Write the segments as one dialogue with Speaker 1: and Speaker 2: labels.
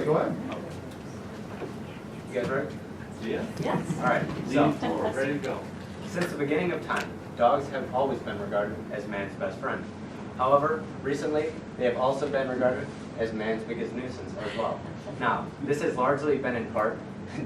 Speaker 1: go ahead.
Speaker 2: You guys ready?
Speaker 3: Yeah.
Speaker 4: Yes.
Speaker 2: All right.
Speaker 3: Leaning
Speaker 2: So,
Speaker 3: forward, ready to go.
Speaker 2: since the beginning of time, dogs have always been regarded as man's best friend. However, recently, they have also been regarded as man's biggest nuisance as well. Now, this has largely been in part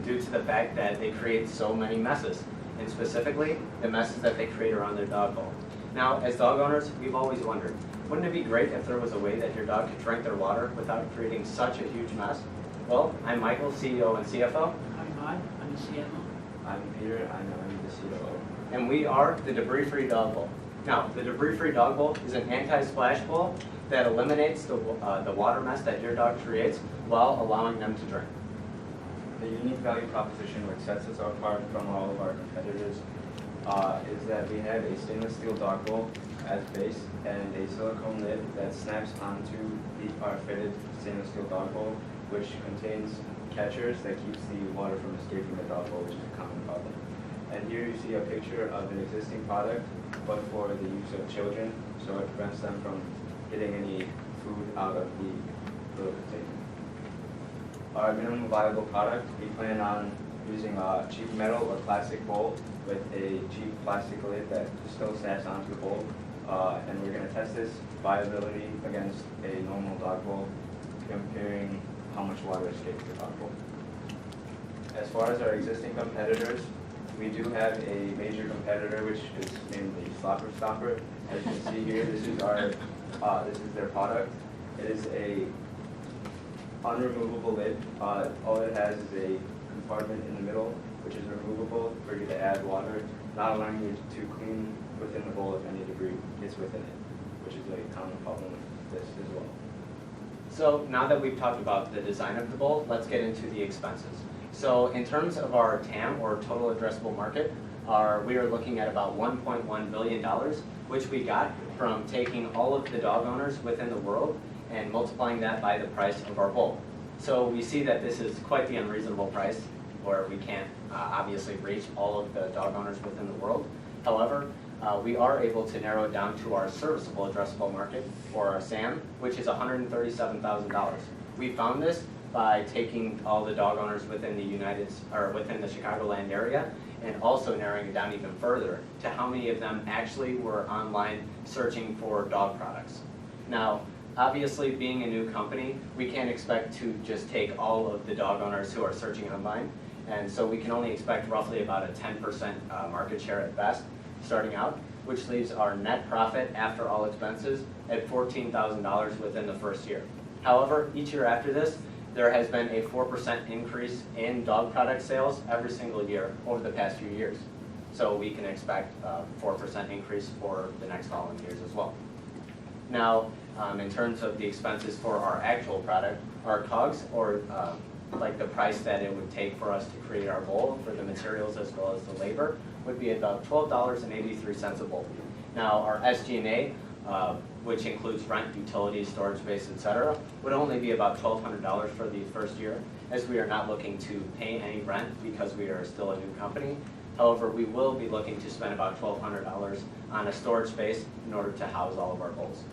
Speaker 2: due to the fact that they create so many messes, and specifically, the messes that they create around their dog bowl. Now, as dog owners, we've always wondered, wouldn't it be great if there was a way that your dog could drink their water without creating such a huge mess? Well, I'm Michael, CEO and CFO,
Speaker 4: I'm Rod, I'm the CMO.
Speaker 3: I'm Peter, I'm the COO.
Speaker 2: and we are the Debris-Free Dog Bowl. Now, the Debris-Free Dog Bowl is an anti-splash bowl that eliminates the water mess that your dog creates while allowing them to drink.
Speaker 3: The unique value proposition which sets us apart from all of our competitors is that we have a stainless steel dog bowl as base and a silicone lid that snaps onto our fitted stainless steel dog bowl, which contains catchers that keeps the water from escaping the dog bowl, which is a common problem. And here you see a picture of an existing product, but for the use of children, so it prevents them from getting any food out of the little container. Our minimum viable product, we plan on using a cheap metal or plastic bowl with a cheap plastic lid that still snaps onto the bowl. And we're going to test this viability against a normal dog bowl, comparing how much water escapes the dog bowl. As far as our existing competitors, we do have a major competitor, which is named the Slopper Stopper. As you can see here, this is their product. It is a unremovable lid. All it has is a compartment in the middle, which is removable for you to add water, not allowing you to clean within the bowl if any debris gets within it, which is a common problem with this as well.
Speaker 2: So now that we've talked about the design of the bowl, let's get into the expenses. So in terms of our TAM, or total addressable market, we are looking at about $1.1 billion, which we got from taking all of the dog owners within the world and multiplying that by the price of our bowl. So we see that this is quite the unreasonable price, where we can't obviously reach all of the dog owners within the world. However, we are able to narrow it down to our serviceable addressable market, or our SAM, which is $137,000. We found this by taking all the dog owners within within the Chicagoland area, and also narrowing it down even further to how many of them actually were online searching for dog products. Now, obviously, being a new company, we can't expect to just take all of the dog owners who are searching online, and so we can only expect roughly about a 10% market share at best, starting out, which leaves our net profit after all expenses at $14,000 within the first year. However, each year after this, there has been a 4% increase in dog product sales every single year over the past few years. So we can expect a 4% increase for the next following years as well. Now, in terms of the expenses for our actual product, our COGS, or like the price that it would take for us to create our bowl for the materials as well as the labor, would be about $12.83 a bowl. Now, our SG&A, which includes rent, utilities, storage space, etc., would only be about $1,200 for the first year, as we are not looking to pay any rent because we are still a new company. However, we will be looking to spend about $1,200 on a storage space in order to house all of our bowls.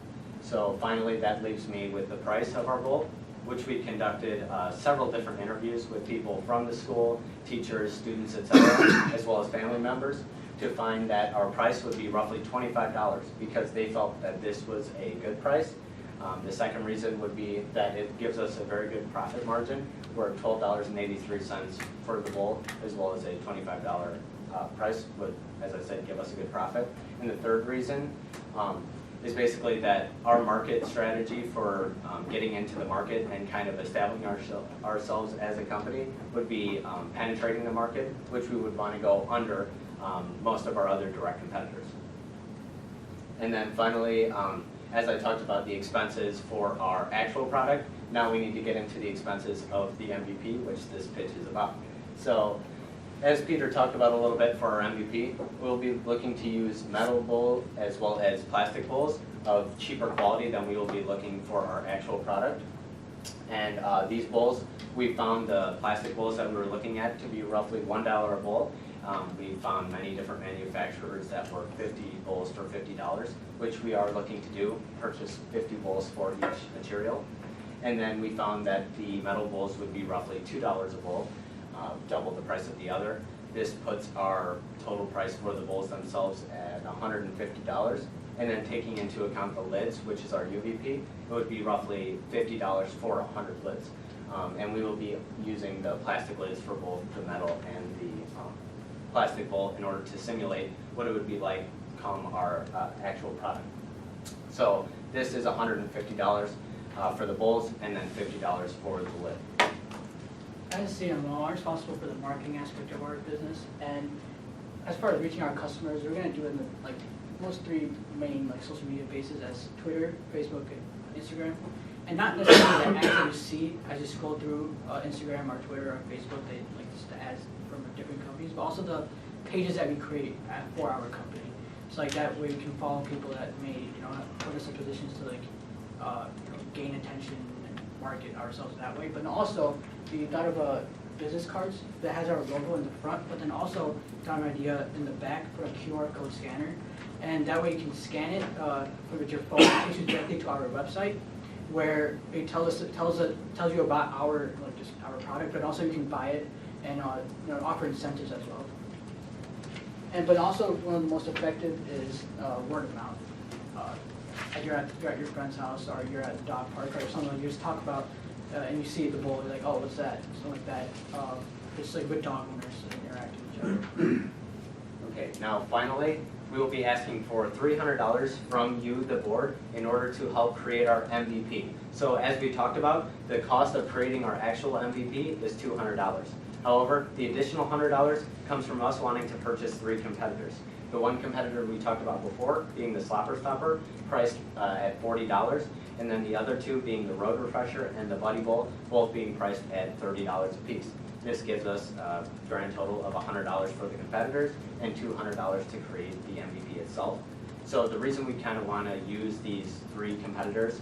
Speaker 2: So finally, that leaves me with the price of our bowl, which we conducted several different interviews with people from the school, teachers, students, etc., as well as family members, to find that our price would be roughly $25 because they felt that this was a good price. The second reason would be that it gives us a very good profit margin. We're at $12.83 for the bowl, as well as a $25 price would, as I said, give us a good profit. And the third reason is basically that our market strategy for getting into the market and kind of establishing ourselves as a company would be penetrating the market, which we would want to go under most of our other direct competitors. And then finally, as I talked about the expenses for our actual product, now we need to get into the expenses of the MVP, which this pitch is about. So, as Peter talked about a little bit for our MVP, we'll be looking to use metal bowl as well as plastic bowls of cheaper quality than we will be looking for our actual product. And these bowls, we found the plastic bowls that we were looking at to be roughly $1 a bowl. We found many different manufacturers that were 50 bowls for $50, which we are looking to do, purchase 50 bowls for each material. And then we found that the metal bowls would be roughly $2 a bowl, double the price of the other. This puts our total price for the bowls themselves at $150. And then taking into account the lids, which is our UVP, it would be roughly $50 for 100 lids. And we will be using the plastic lids for both the metal and the plastic bowl in order to simulate what it would be like come our actual product. So this is $150 for the bowls and then $50 for the lid.
Speaker 1: As CMO, I'm responsible for the marketing aspect of our business, and as far as reaching our customers, we're going to do it in the, most three main social media bases as Twitter, Facebook, and Instagram. And not necessarily the ads that you see as you scroll through Instagram or Twitter or Facebook, they just the ads from different companies, but also the pages that we create for our company. So that way we can follow people that may put us in positions to gain attention and market ourselves that way. But also we thought of business cards that has our logo in the front, but then also thought an idea in the back for a QR code scanner. And that way you can scan it with your phone, it takes you directly to our website, where it tells you about our product, but also you can buy it and offer incentives as well. But also one of the most effective is word of mouth. You're at your friend's house, or you're at the dog park or something. You just talk about and you see the bowl, you're like, oh, what's that? Something like that. It's with dog owners interacting with each other.
Speaker 2: Okay, now finally, we will be asking for $300 from you, the board, in order to help create our MVP. So as we talked about, the cost of creating our actual MVP is $200. However, the additional $100 comes from us wanting to purchase 3 competitors. The one competitor we talked about before, being the Slopper Stopper, priced at $40, and then the other 2 being the Road Refresher and the Buddy Bowl, both being priced at $30 a piece. This gives us a grand total of $100 for the competitors and $200 to create the MVP itself. So the reason we kind of want to use these 3 competitors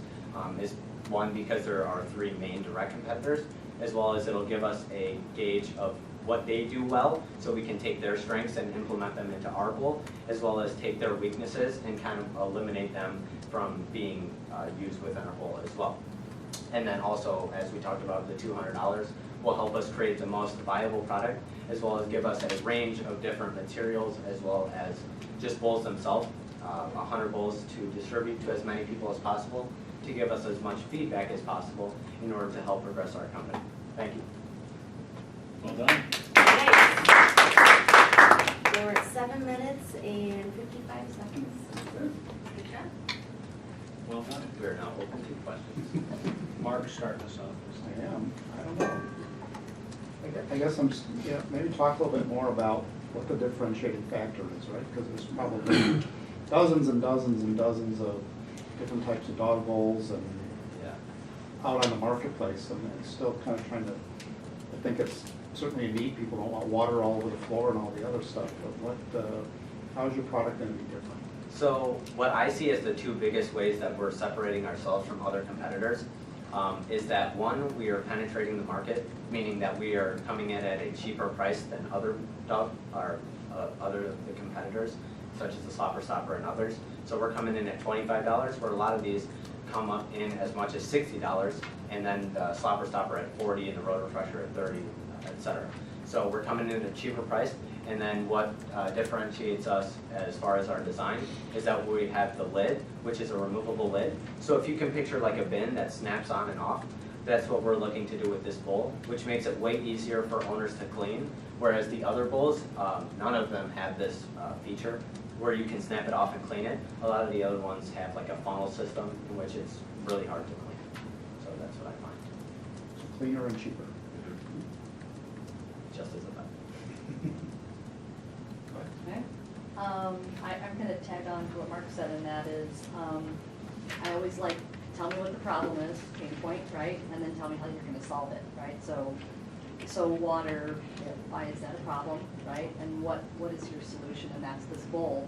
Speaker 2: is one, because there are 3 main direct competitors, as well as it'll give us a gauge of what they do well, so we can take their strengths and implement them into our bowl, as well as take their weaknesses and kind of eliminate them from being used within our bowl as well. And then also, as we talked about, the $200 will help us create the most viable product, as well as give us a range of different materials, as well as just bowls themselves, 100 bowls to distribute to as many people as possible, to give us as much feedback as possible in order to help progress our company. Thank you.
Speaker 4: Well done.
Speaker 5: There were 7 minutes and 55 seconds. Good job.
Speaker 4: Well done.
Speaker 2: We are now open to questions.
Speaker 4: Mark, starting us off.
Speaker 6: I am. I don't know. I guess I'm just, maybe talk a little bit more about what the differentiating factor is, right? Because there's probably dozens and dozens and dozens of different types of dog bowls and out on the marketplace, and it's still kind of trying to, I think it's certainly neat. People don't want water all over the floor and all the other stuff, but how is your product going to be different?
Speaker 2: So what I see as the 2 biggest ways that we're separating ourselves from other competitors is that, one, we are penetrating the market, meaning that we are coming in at a cheaper price than other other of the competitors, such as the Slopper Stopper and others. So we're coming in at $25, where a lot of these come up in as much as $60, and then the Slopper Stopper at $40 and the Road Refresher at $30, etc. So we're coming in at a cheaper price. And then what differentiates us as far as our design is that we have the lid, which is a removable lid. So if you can picture like a bin that snaps on and off, that's what we're looking to do with this bowl, which makes it way easier for owners to clean. Whereas the other bowls, none of them have this feature where you can snap it off and clean it. A lot of the other ones have like a funnel system in which it's really hard to clean. So that's what I find.
Speaker 6: So cleaner and cheaper.
Speaker 2: Just as effective.
Speaker 7: Okay. I'm going to tag on to what Mark said, and that is, I always like, tell me what the problem is, pain point, right? And then tell me how you're going to solve it, right? So water, why is that a problem, right? And what is your solution? And that's this bowl.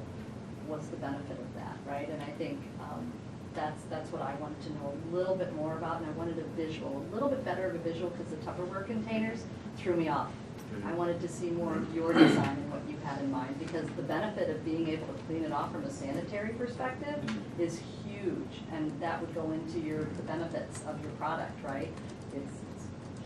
Speaker 7: What's the benefit of that, right? And I think that's what I wanted to know a little bit more about, and I wanted a visual, a little bit better of a visual, because the Tupperware containers threw me off. I wanted to see more of your design and what you had in mind, because the benefit of being able to clean it off from a sanitary perspective is huge huge, and that would go into the benefits of your product, right?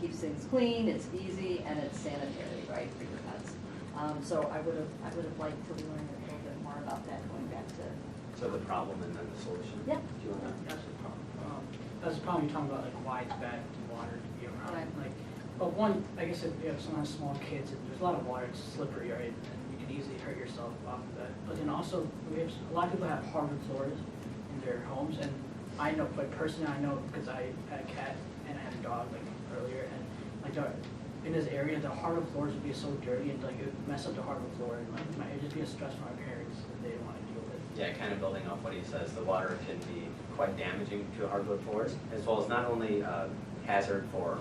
Speaker 7: Keeps things clean, it's easy, and it's sanitary, right, for your pets. So I would have liked to learn a little bit more about that, going back to,
Speaker 2: So the problem and then the solution?
Speaker 7: Yeah.
Speaker 2: Do you want to?
Speaker 1: That's the problem. That's the problem you're talking about, like why it's bad for water to be around.
Speaker 7: Right.
Speaker 1: Like, but one, I guess if you have some small kids, there's a lot of water, it's slippery, right? And you can easily hurt yourself off of that. But then also, a lot of people have hardwood floors in their homes, and I know, like personally, I know because I had a cat and I had a dog like earlier, and like in this area, the hardwood floors would be so dirty and like it would mess up the hardwood floor, and like it'd just be a stress for our parents that they didn't want to deal with.
Speaker 2: Yeah, kind of building off what he says, the water can be quite damaging to hardwood floors, as well as not only a hazard for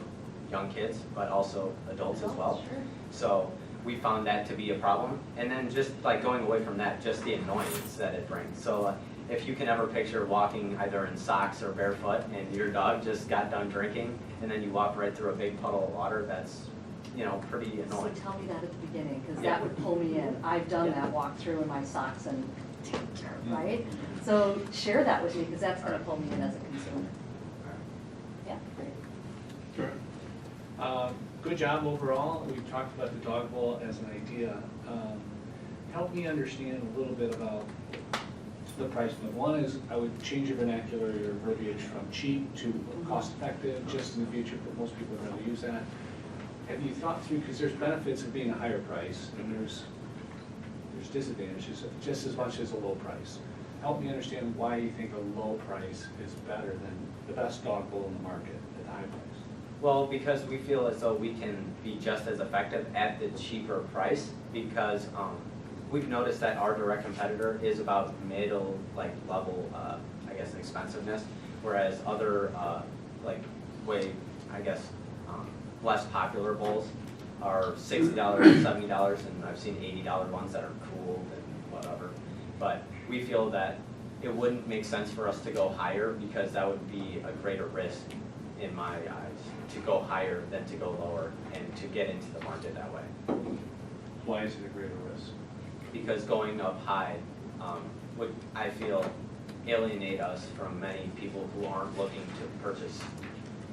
Speaker 2: young kids, but also adults as well.
Speaker 7: Sure.
Speaker 2: So we found that to be a problem. And then just like going away from that, just the annoyance that it brings. So if you can ever picture walking either in socks or barefoot and your dog just got done drinking and then you walk right through a big puddle of water, that's, pretty
Speaker 7: So
Speaker 2: annoying.
Speaker 7: tell me that at the beginning, because
Speaker 2: Yeah.
Speaker 7: that would pull me in. I've done
Speaker 2: Yeah.
Speaker 7: that walk through in my socks and, right? So share that with me, because that's gonna pull me in as a consumer. Yeah, great.
Speaker 4: Sure. Good job overall. We've talked about the dog bowl as an idea. Help me understand a little bit about the price point. One is, I would change your vernacular, your verbiage from cheap to cost effective, just in the future, but most people are gonna use that. Have you thought through, because there's benefits of being a higher price, and there's disadvantages of just as much as a low price. Help me understand why you think a low price is better than the best dog bowl in the market at a high price.
Speaker 2: Well, because we feel as though we can be just as effective at the cheaper price, because we've noticed that our direct competitor is about middle, level, expensiveness, whereas other, less popular bowls are $60, $70, and I've seen $80 ones that are cool and whatever. But we feel that it wouldn't make sense for us to go higher, because that would be a greater risk in my eyes, to go higher than to go lower and to get into the market that way.
Speaker 4: Why is it a greater risk?
Speaker 2: Because going up high would, I feel, alienate us from many people who aren't looking to purchase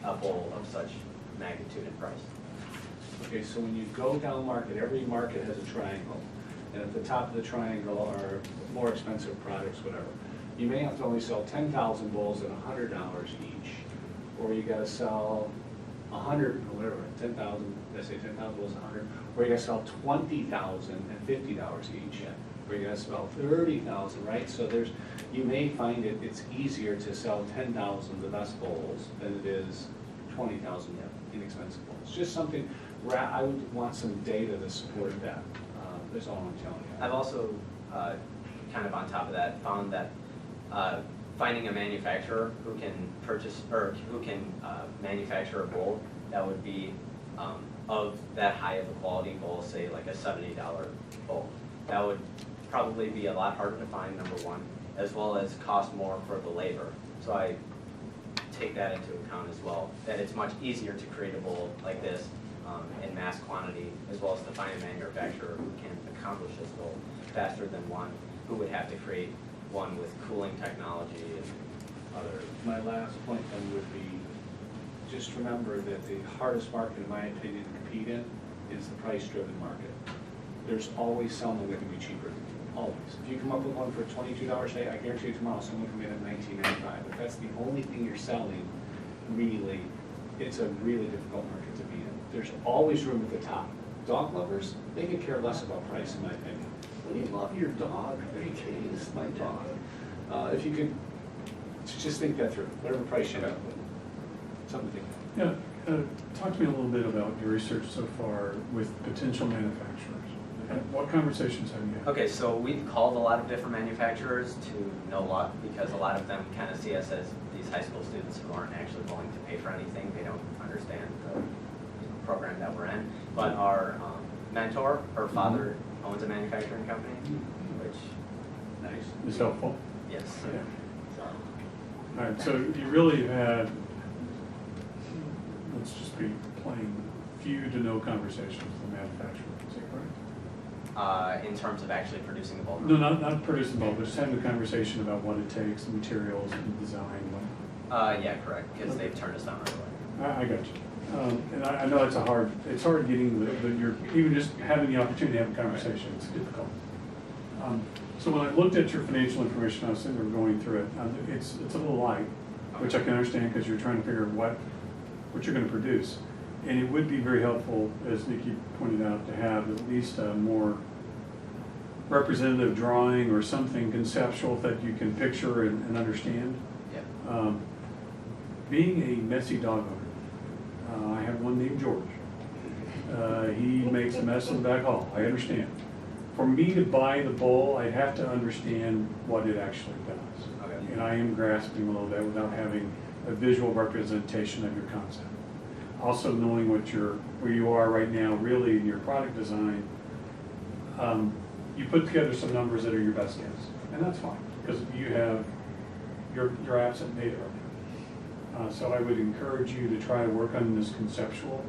Speaker 2: a bowl of such magnitude and price.
Speaker 4: Okay, so when you go down market, every market has a triangle, and at the top of the triangle are more expensive products, whatever. You may have to only sell 10,000 bowls at $100 each, or you gotta sell 100, or whatever, 10,000, let's say 10,000 bowls, 100, or you gotta sell 20,000 at $50 each, or you gotta sell 30,000, right? So you may find it's easier to sell 10,000 the best bowls than it is 20,000 inexpensive bowls. Just something where I would want some data to support that. That's all I'm telling you.
Speaker 2: I've also, kind of on top of that, found that finding a manufacturer who can purchase, or who can manufacture a bowl that would be of that high of a quality bowl, say like a $70 bowl, that would probably be a lot harder to find, number one, as well as cost more for the labor. So I take that into account as well, that it's much easier to create a bowl like this in mass quantity, as well as to find a manufacturer who can accomplish this goal faster than one who would have to create one with cooling technology and other.
Speaker 4: My last point then would be, just remember that the hardest market, in my opinion, to compete in is the price-driven market. There's always someone that can be cheaper than you, always. If you come up with one for $22 today, I guarantee you tomorrow someone can be at $19.95. If that's the only thing you're selling, really, it's a really difficult market to be in. There's always room at the top. Dog lovers, they could care less about price, in my opinion. When you love your dog, okay, this is my dog. If you could just think that through, whatever price you end up with, something to think about.
Speaker 8: Yeah, talk to me a little bit about your research so far with potential manufacturers. What conversations have you had?
Speaker 2: Okay, so we've called a lot of different manufacturers to no luck, because a lot of them kind of see us as these high school students who aren't actually willing to pay for anything. They don't understand the program that we're in. But our mentor, her father owns a manufacturing company, which,
Speaker 4: Nice.
Speaker 8: Is helpful?
Speaker 2: yes.
Speaker 8: Yeah.
Speaker 2: So,
Speaker 8: All right, so you really had, let's just be plain, few to no conversations with the manufacturer, is that correct?
Speaker 2: in terms of actually producing the bowl?
Speaker 8: No, not producing bulk, but just having a conversation about what it takes, the materials, and design.
Speaker 2: Yeah, correct, because they've turned us down right away.
Speaker 8: I got you. And I know it's hard getting you're, even just having the opportunity to have a conversation, it's difficult. So when I looked at your financial information, I was sitting there going through it, it's a little light, which I can understand because you're trying to figure out what you're gonna produce. And it would be very helpful, as Nikki pointed out, to have at least a more representative drawing or something conceptual that you can picture and understand.
Speaker 2: Yeah.
Speaker 8: Being a messy dog owner, I have one named George. He makes a mess in the back hall, I understand. For me to buy the bowl, I have to understand what it actually does.
Speaker 2: Okay.
Speaker 8: And I am grasping a little bit without having a visual representation of your concept. Also knowing where you are right now, really in your product design, you put together some numbers that are your best guess, and that's fine, because you have your asset data right now. So I would encourage you to try to work on this conceptual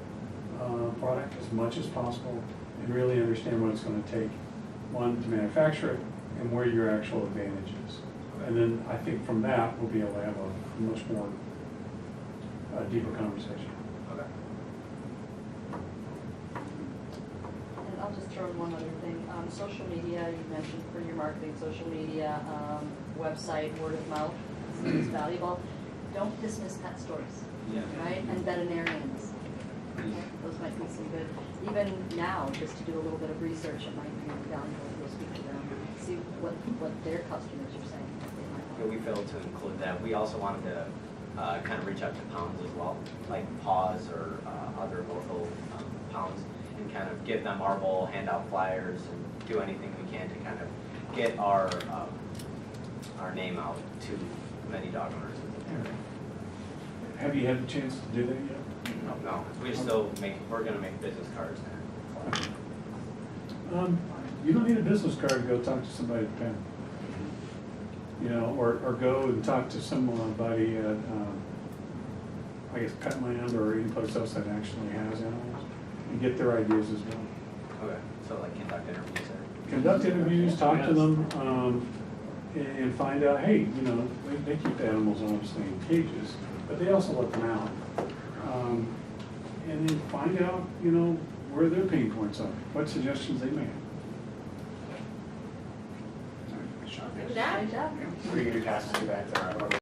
Speaker 8: product as much as possible and really understand what it's going to take, one, to manufacture it, and where your actual advantage is. And then I think from that, we'll be able to have a much more deeper conversation.
Speaker 2: Okay.
Speaker 7: And I'll just throw in one other thing. Social media, you mentioned for your marketing, social media, website, word of mouth is valuable. Don't dismiss pet stores,
Speaker 2: Yeah.
Speaker 7: right? And veterinarians. Those might be some good, even now, just to do a little bit of research, it might be valuable to go speak to them, see what their customers are saying. What they might
Speaker 2: Yeah,
Speaker 7: want.
Speaker 2: we failed to include that. We also wanted to kind of reach out to pounds as well, like Paws or other local pounds, and kind of give them our bowl, hand out flyers, and do anything we can to kind of get our name out to many dog owners in the area.
Speaker 8: Have you had the chance to do that yet?
Speaker 2: No, we're gonna make business cards now.
Speaker 8: You don't need a business card to go talk to somebody at Penn. You know, or go and talk to somebody at, I guess, Petland or any place else that actually has animals, and get their ideas as well.
Speaker 2: Okay, so like conduct interviews or?
Speaker 8: Conduct interviews, talk to them, and find out, hey, you know, they keep the animals obviously in cages, but they also let them out. And then find out, you know, where their pain points are, what suggestions they make.
Speaker 5: Good job.
Speaker 7: Great job.
Speaker 6: We're going to pass it back to our